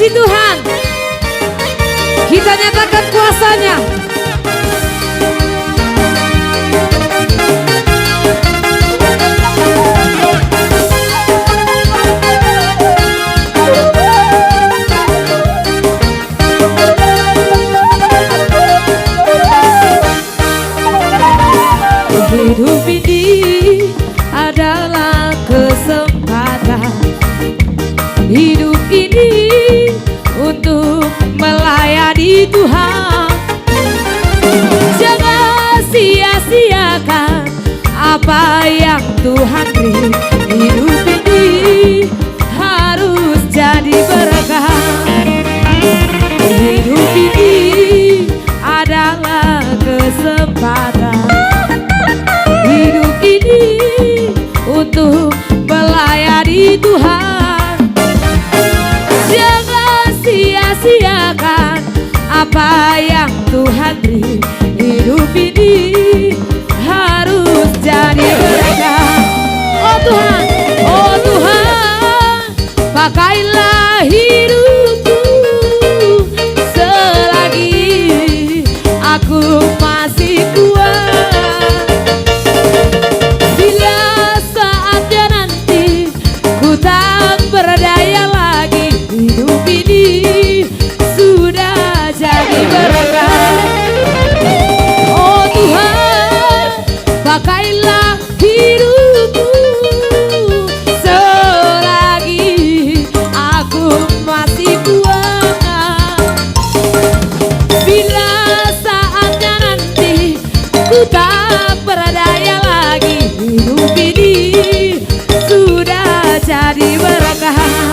kasih Tuhan, kita nyatakan kuasanya. Hidup ini adalah kesempatan, hidup ini untuk melayani Tuhan. Jangan sia-siakan apa yang Tuhan beri. Hidup ini harus jadi berkah. Hidup ini adalah kesempatan, hidup ini untuk melayani Tuhan. Jangan sia-siakan apa yang Tuhan beri. Hidup ini harus jadi berkah. Oh Tuhan, oh Tuhan, pakailah hidupku selagi aku masih kuat. Bila saatnya nanti ku tak berdaya lagi, hidup ini sudah jadi berkah. Oh Tuhan, pakailah hidupku selagi aku masih kuat. Bila saatnya nanti ku tak berdaya lagi, hidup ini sudah jadi berkah.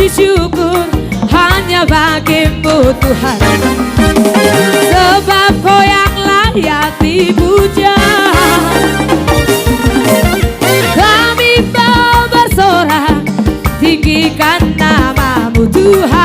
syukur hanya bagimu Tuhan, sebab kau yang layak dipuja. Kami mau bersorak tinggikan namamu Tuhan.